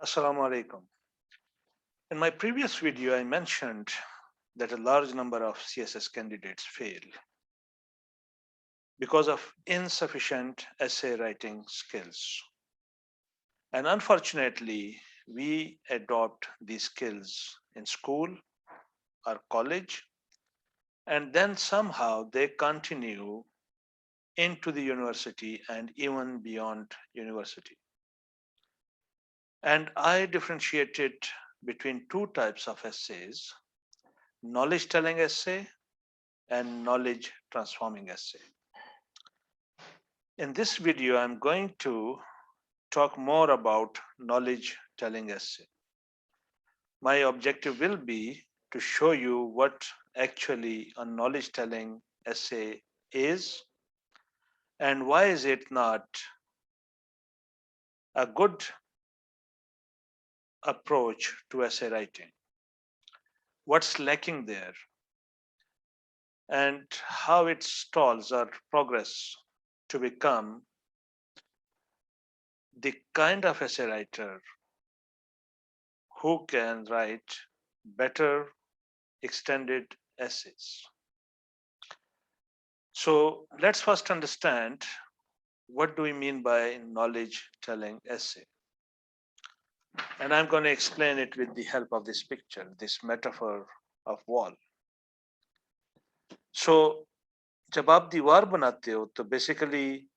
Assalamu alaikum. In my previous video, I mentioned that a large number of CSS candidates fail because of insufficient essay writing skills. And unfortunately, we adopt these skills in school or college, and then somehow they continue into the university and even beyond university. And I differentiated between two types of essays: knowledge telling essay and knowledge transforming essay. In this video, I'm going to talk more about knowledge telling essay. My objective will be to show you what actually a knowledge telling essay is and why is it not a good approach to essay writing. What's lacking there and how it stalls our progress to become the kind of essay writer who can write better extended essays. So let's first understand what do we mean by knowledge telling essay. And I'm going to explain it with the help of this picture, this metaphor of wall. So जब आप दीवार बनाते हो तो basically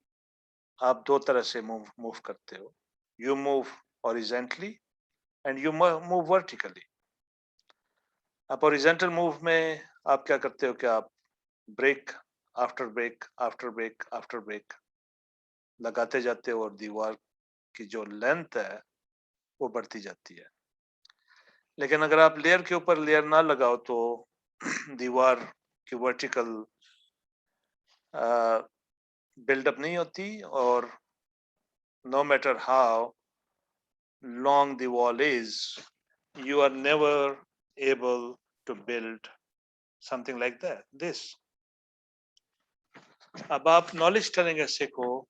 आप दो तरह से मूव करते हो. You move horizontally and you move vertically. आप horizontal move में आप क्या करते हो कि आप break after break after break after break लगाते जाते हो और दीवार की जो लेंथ है वो बढ़ती जाती है. लेकिन अगर आप लेयर के ऊपर लेयर ना लगाओ तो दीवार की वर्टिकल बिल्डअप नहीं होती और no matter how long the wall is, you are never able to build something like that. This. अब आप नॉलेज टेलिंग ऐसे को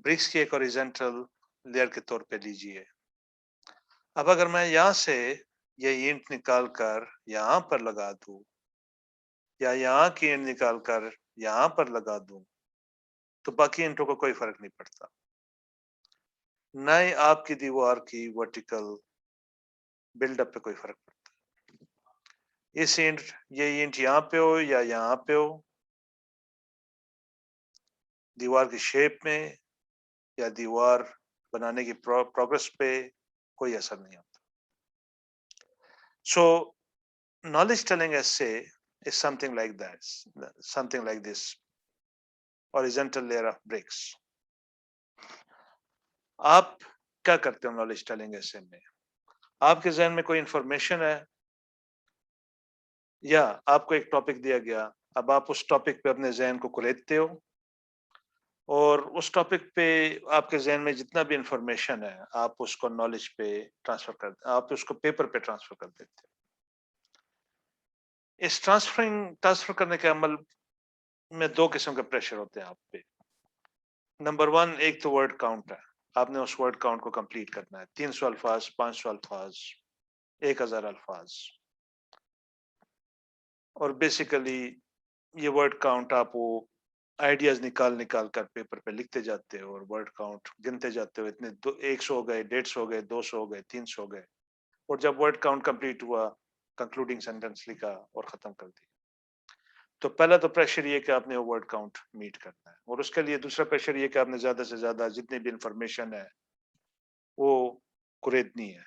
ब्रिक्स की एक हॉरिजॉन्टल लेयर के तौर पे लीजिए. अब अगर मैं यहाँ से ये ईंट निकाल कर यहाँ पर लगा दूं या यहाँ की ईंट निकाल कर यहाँ पर लगा दूं तो बाकी ईंटों को कोई फर्क नहीं पड़ता. न ही आपकी दीवार की वर्टिकल बिल्डअप पे कोई फर्क पड़ता. इस ईंट ये ईंट यहाँ पे हो या यहाँ पे हो, दीवार की शेप में या दीवार बनाने की प्रोग्रेस पे कोई असर नहीं होता. So knowledge telling essay is something like that, something like this horizontal layer of bricks. आप क्या करते हो नॉलेज टेलिंग essay में? आपके जहन में कोई इंफॉर्मेशन है या आपको एक टॉपिक दिया गया, अब आप उस टॉपिक पे अपने जहन को कुरेदते हो और उस टॉपिक पे आपके जहन में जितना भी इंफॉर्मेशन है आप उसको नॉलेज पे ट्रांसफर कर, आप उसको पेपर पे ट्रांसफर कर देते हो. इस ट्रांसफर करने के अमल में दो किस्म के प्रेशर होते हैं आप पे. नंबर वन, एक तो वर्ड काउंट है. आपने उस वर्ड काउंट को कंप्लीट करना है. 300 अल्फाज, 500 अल्फाज, 1000 अल्फाज. और बेसिकली ये वर्ड काउंट आप वो आइडियाज निकाल कर पेपर पे लिखते जाते हो और वर्ड काउंट गिनते जाते हो. इतने 100 हो गए, 150 हो गए, 200 हो गए, 300 हो गए. और जब वर्ड काउंट कंप्लीट हुआ, कंक्लूडिंग सेंटेंस लिखा और खत्म कर दिया. तो पहला तो प्रेशर ये कि आपने वो वर्ड काउंट मीट करना है और उसके लिए दूसरा प्रेशर ये कि आपने ज्यादा से ज्यादा जितनी भी इंफॉर्मेशन है वो कुरेदनी है.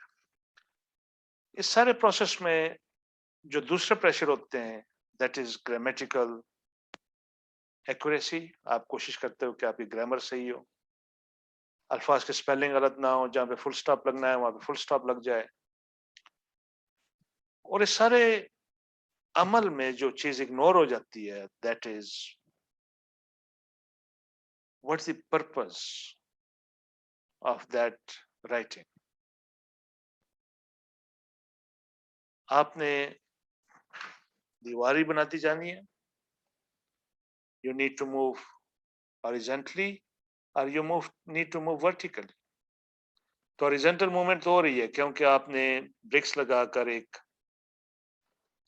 इस सारे प्रोसेस में जो दूसरे प्रेशर होते हैं दैट इज ग्रामेटिकल एक्यूरेसी. आप कोशिश करते हो कि आपकी ग्रामर सही हो, अल्फाज के स्पेलिंग गलत ना हो, जहाँ पे फुल स्टॉप लगना है वहां पे फुल स्टॉप लग जाए. और इस सारे अमल में जो चीज इग्नोर हो जाती है that is what's the purpose of that writing. आपने दीवार ही बनाती जानी है. You need to move horizontally or you need to move vertically. تو ہاریزونٹل موومنٹ تو ہو رہی ہے کیونکہ آپ نے برکس لگا کر ایک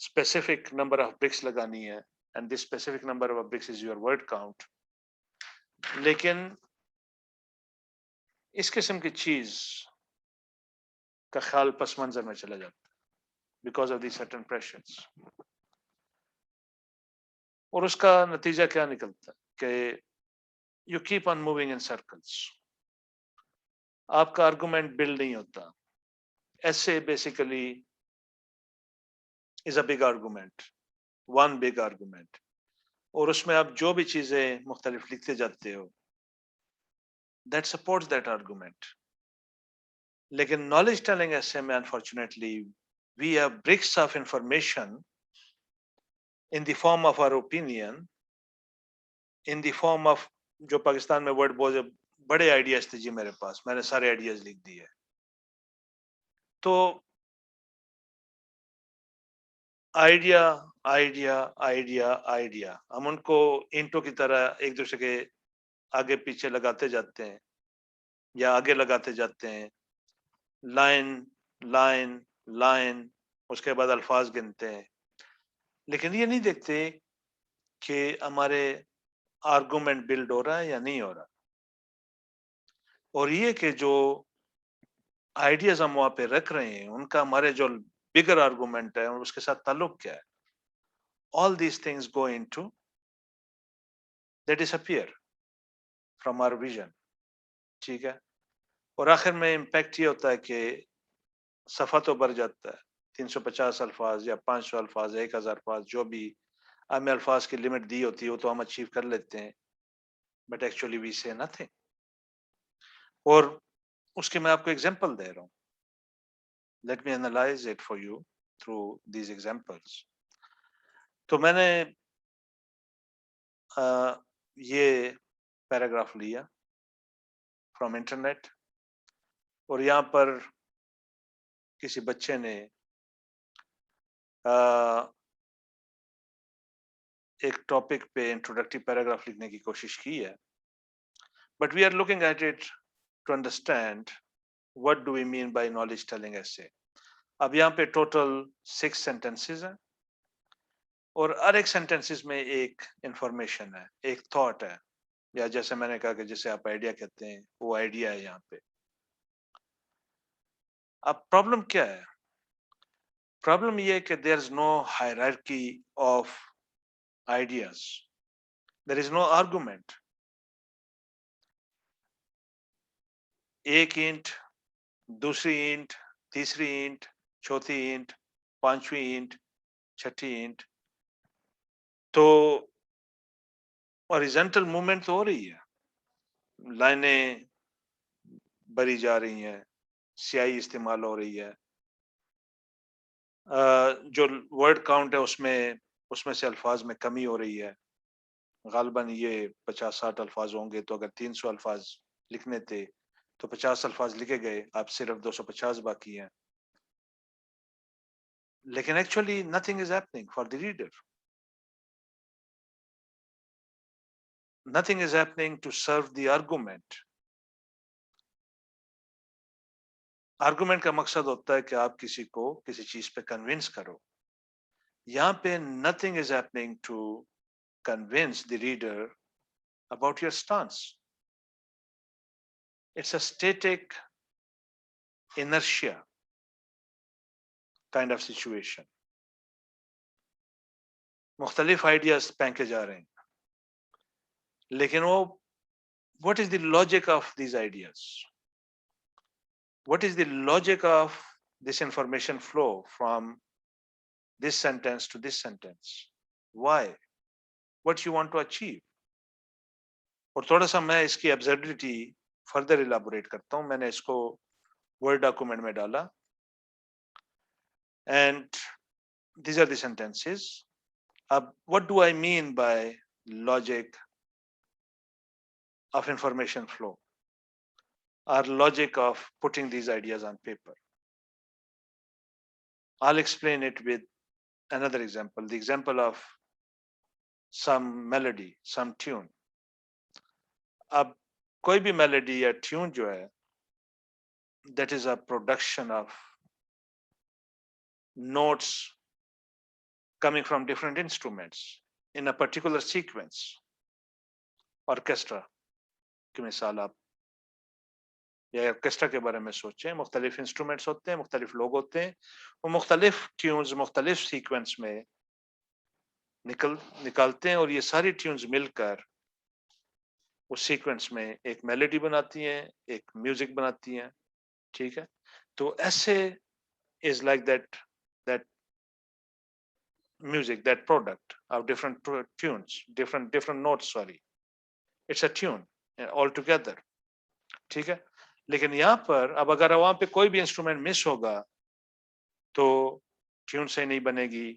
اسپیسیفک نمبر آف برکس لگانی ہے and this specific number of breaks is your word count. لیکن اس قسم کی چیز کا خیال پس منظر میں چلا جاتا ہے because of the certain pressures. اور اس کا نتیجہ کیا نکلتا ہے کہ you keep on moving in circles. آپ کا آرگومنٹ بلڈ نہیں ہوتا. ایسے basically is a big argument, one big argument, اور اس میں آپ جو بھی چیزیں مختلف لکھتے جاتے ہو دیٹ سپورٹس دیٹ آرگومنٹ. لیکن نالج ٹیلنگ ایسے میں unfortunately we have breaks of information in the form of our opinion, in the form of جو پاکستان میں ورڈ بولے بڑے آئیڈیاز تھے جی میرے پاس, میں نے سارے آئیڈیاز لکھ دیے. تو آئیڈیا آئیڈیا آئیڈیا آئیڈیا ہم ان کو اینٹوں کی طرح ایک دوسرے کے آگے پیچھے لگاتے جاتے ہیں یا آگے لگاتے جاتے ہیں, لائن لائن لائن, اس کے بعد الفاظ گنتے ہیں, لیکن یہ نہیں دیکھتے کہ ہمارے آرگومنٹ بلڈ ہو رہا ہے یا نہیں ہو رہا. اور یہ کہ جو آئیڈیاز ہم وہاں پہ رکھ رہے ہیں ان کا ہمارے جو بگر آرگومنٹ ہے اس کے ساتھ تعلق کیا ہے. All these things go into they disappear from our vision. ٹھیک ہے, اور آخر میں امپیکٹ یہ ہوتا ہے کہ صفحہ تو بھر جاتا ہے, 350 الفاظ یا 500 الفاظ, 1000 الفاظ, جو بھی ہمیں الفاظ کی لمٹ دی ہوتی ہے وہ تو ہم اچیو کر لیتے ہیں, بٹ ایکچولی وی سے نتھنگ. اور اس کے میں آپ کو ایگزامپل دے رہا ہوں. Let me analyze it for you through these examples. تو میں نے یہ پیراگراف لیا فرام انٹرنیٹ, اور یہاں پر کسی بچے نے ایک ٹاپک پہ انٹروڈکٹیو پیراگراف لکھنے کی کوشش کی ہے, but we are looking at it to understand what do we mean by knowledge telling essay. اب یہاں پہ ٹوٹل 6 سینٹینسز ہیں, اور ہر ایک سینٹینسز میں ایک انفارمیشن ہے, ایک تھاٹ ہے, یا جیسے میں نے کہا کہ جسے آپ آئیڈیا کہتے ہیں وہ آئیڈیا ہے یہاں پہ. اب پرابلم کیا ہے؟ پرابلم یہ ہے کہ there is no hierarchy of ideas, there is no argument. ایک اینٹ, دوسری اینٹ, تیسری اینٹ, چوتھی اینٹ, پانچویں اینٹ, چھٹی اینٹ. تو ہاریزونٹل موومنٹ تو ہو رہی ہے, لائنیں بری جا رہی ہیں, سیاہی استعمال ہو رہی ہے, جو ورڈ کاؤنٹ ہے اس میں سے الفاظ میں کمی ہو رہی ہے. غالباً یہ 50-60 الفاظ ہوں گے, تو اگر 300 الفاظ لکھنے تھے تو 50 الفاظ لکھے گئے, اب صرف 250 باقی ہیں. لیکن actually nothing is happening for the reader. Nothing is happening to serve the argument. Argument کا مقصد ہوتا ہے کہ آپ کسی کو کسی چیز پہ کنونس کرو. یہاں پہ nothing is happening to convince the reader about your stance. It's a static inertia kind of situation. مختلف آئیڈیاز پھینکے جا رہے ہیں, لیکن وہ what is the logic of these ideas? What is the logic of this information flow from this sentence to this sentence? Why? What you want to achieve? اور تھوڑا سا میں اس کی absurdity further elaborate کرتا ہوں. میں نے اس کو word document میں ڈالا, and these are the sentences. اب what do I mean by logic of information flow or logic of putting these ideas on paper? I'll explain it with another example, the example of some melody, some tune. اب کوئی بھی melody یا tune جو ہے that is a production of notes coming from different instruments in a particular sequence. Orchestra کی مثال آپ یا orchestra کے بارے میں سوچیں, مختلف انسٹرومنٹس ہوتے ہیں, مختلف لوگ ہوتے ہیں, وہ مختلف ٹیونز مختلف سیکوینس میں نکالتے ہیں, اور یہ ساری ٹیونز مل کر اس سیکوینس میں ایک میلوڈی بناتی ہیں, ایک میوزک بناتی ہیں. ٹھیک ہے, تو ایسے is like that music, that product of different tunes, different notes, sorry, it's a tune altogether. ٹھیک ہے, لیکن یہاں پر اب اگر وہاں پہ کوئی بھی انسٹرومنٹ مس ہوگا تو ٹیون صحیح نہیں بنے گی,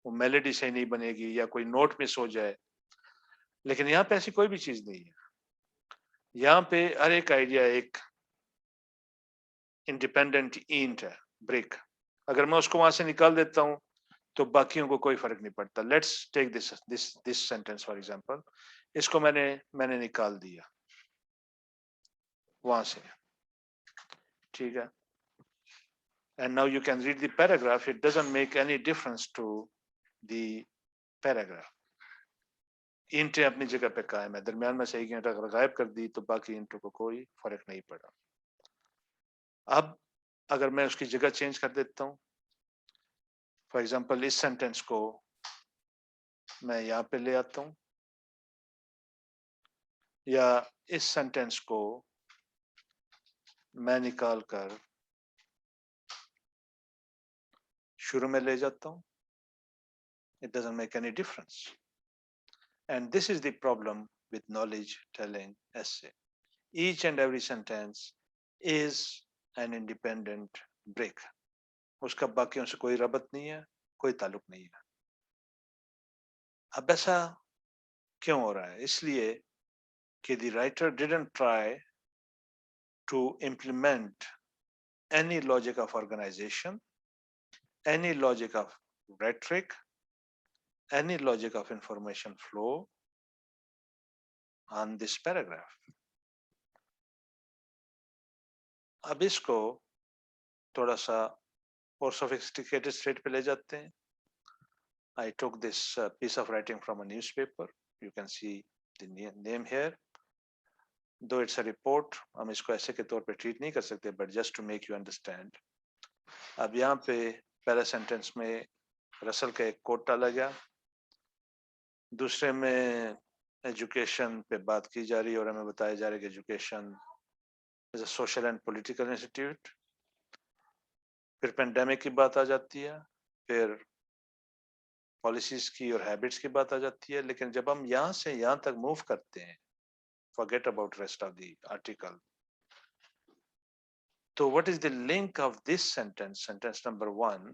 وہ میلوڈی صحیح نہیں بنے گی, یا کوئی نوٹ مس ہو جائے. لیکن یہاں پہ ایسی کوئی بھی چیز نہیں ہے. یہاں پہ ہر ایک آئیڈیا ایک انڈیپینڈنٹ اینٹ ہے, بریک. اگر میں اس کو وہاں سے نکال دیتا ہوں تو باقیوں کو کوئی فرق نہیں پڑتا. Let's take this sentence for example. اس کو میں نے نکال دیا وہاں سے. ٹھیک ہے, and now you can read the paragraph. It doesn't make any difference to the paragraph. اینٹیں اپنی جگہ پہ قائم ہے, درمیان میں سے ایک اینٹ اگر غائب کر دی تو باقی اینٹوں کو کوئی فرق نہیں پڑا. اب اگر میں اس کی جگہ چینج کر دیتا ہوں, فار ایگزامپل اس سینٹینس کو میں یہاں پہ لے آتا ہوں, یا اس سینٹینس کو میں نکال کر شروع میں لے جاتا ہوں, it doesn't make any difference. And this is the problem with knowledge telling essay. Each and every sentence is an independent break. اس کا باقیوں سے کوئی ربط نہیں ہے, کوئی تعلق نہیں ہے. اب ایسا کیوں ہو رہا ہے؟ اس لیے کہ the writer didn't try to implement any logic of organization, any logic of rhetoric, any logic of information flow on this paragraph. اب اس کو تھوڑا سا اور sophisticated state پہ لے جاتے ہیں. I took this piece of writing from a newspaper. You can see the name here. Though it's a report, ہم اس کو ایسے کے طور پہ ٹریٹ نہیں کر سکتے, but just to make you understand. اب یہاں پہ پہلا سینٹینس میں رسل کا ایک کوٹ ڈالا گیا, دوسرے میں ایجوکیشن پہ بات کی جا رہی ہے اور ہمیں بتایا جا رہا ہے کہ education is a social and political institute. پھر پینڈیمک کی بات آ جاتی ہے, پھر پالیسیز کی اور ہیبٹس کی بات آ جاتی ہے. لیکن جب ہم یہاں سے یہاں تک موو کرتے ہیں, forget about rest of the article. So what is the link of this sentence, sentence number 1,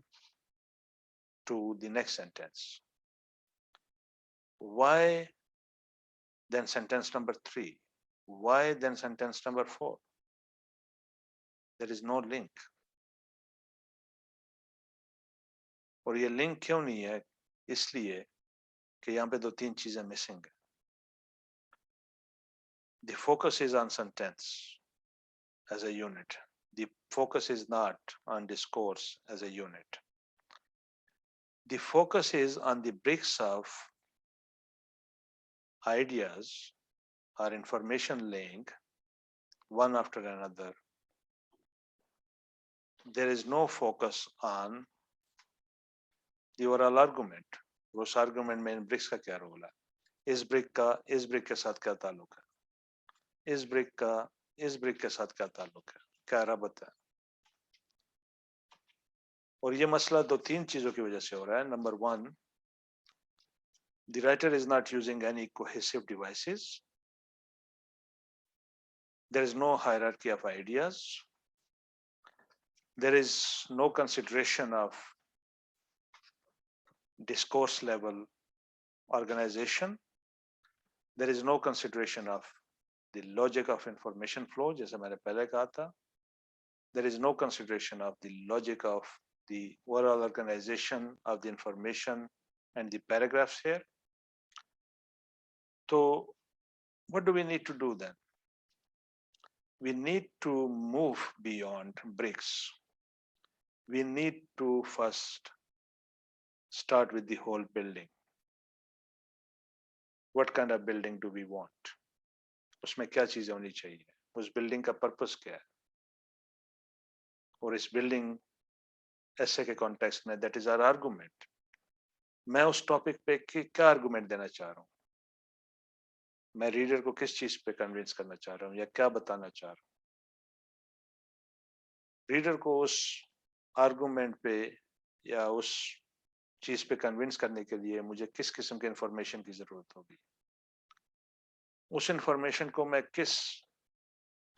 to the next sentence? Why then sentence number 3? Why then sentence number 4? There is no link. اور یہ link کیوں نہیں ہے؟ اس لیے کہ یہاں پہ 2-3 چیزیں مسنگ ہیں. The focus is on sentence as a unit. The focus is not on discourse as a unit. The focus is on the bricks of ideas or information laying one after another. There is no focus on the overall argument. Us argument میں ان bricks کا کیا role ہے, اس brick کے ساتھ کیا تعلق ہے, اس brick کے ساتھ کیا تعلق ہے, کیا ربط ہے. اور یہ مسئلہ 2-3 چیزوں کی وجہ سے ہو رہا ہے. Number 1, the writer is not using any cohesive devices. There is no hierarchy of ideas. There is no consideration of discourse level organization. There is no consideration of the logic of information flow, جیسے میں نے پہلے کہا تھا. There is no consideration of the logic of the overall organization of the information and the paragraphs here. So what do we need to do then? we need to move beyond bricks. We need to first start with the whole building. What kind of building do we want? उसमें क्या चीजें होनी चाहिए? उस building का purpose क्या है? और इस बिल्डिंग ऐसे के कॉन्टेक्स्ट में दैट इज आवर आर्गुमेंट. मैं उस टॉपिक पे क्या आर्गुमेंट देना चाह रहा हूँ? मैं रीडर को किस चीज पे कन्विंस करना चाह रहा हूँ या क्या बताना चाह रहा हूँ? रीडर को उस आर्गुमेंट पे या उस चीज पे कन्विंस करने के लिए मुझे किस किस्म के इंफॉर्मेशन की जरूरत होगी? उस इंफॉर्मेशन को मैं किस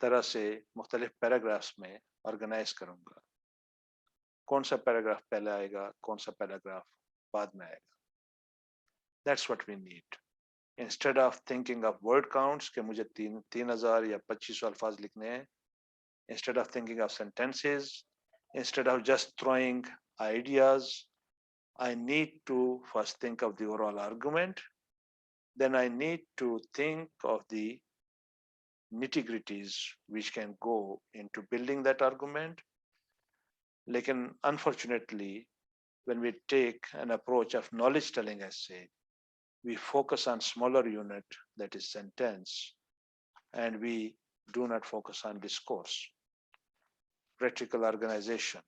तरह से मुख्तलिफ पैराग्राफ्स में ऑर्गेनाइज करूंगा? कौन सा पैराग्राफ पहले आएगा, कौन सा पैराग्राफ बाद में आएगा? That's what we need. Instead of thinking of word counts कि मुझे 3000 या 2500 अल्फाज लिखने हैं, instead of thinking of sentences, instead of just throwing ideas, I need to first think of the overall argument. Then I need to think of the nitty-gritties which can go into building that argument. Lekin unfortunately, when we take an approach of knowledge telling essay, we focus on smaller unit, that is sentence, and we do not focus on discourse, rhetorical organization,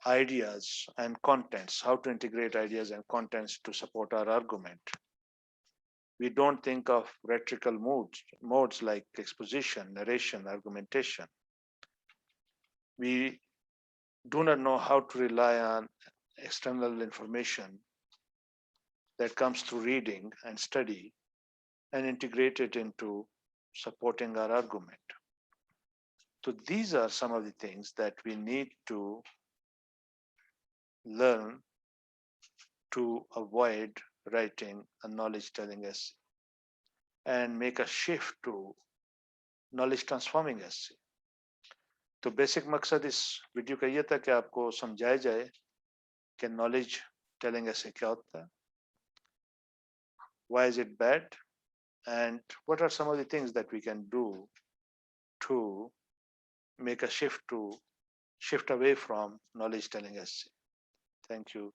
ideas and contents, how to integrate ideas and contents to support our argument. We don't think of rhetorical modes like exposition, narration, argumentation. We do not know how to rely on external information that comes through reading and study and integrate it into supporting our argument. So these are some of the things that we need to learn to avoid writing a knowledge telling essay and make a shift to knowledge transforming essay. तो basic मकसद इस video का ये था कि आपको समझाया जाए कि knowledge telling essay क्या होता है, why is it bad, and what are some of the things that we can do to make a shift away from knowledge telling essay. Thank you.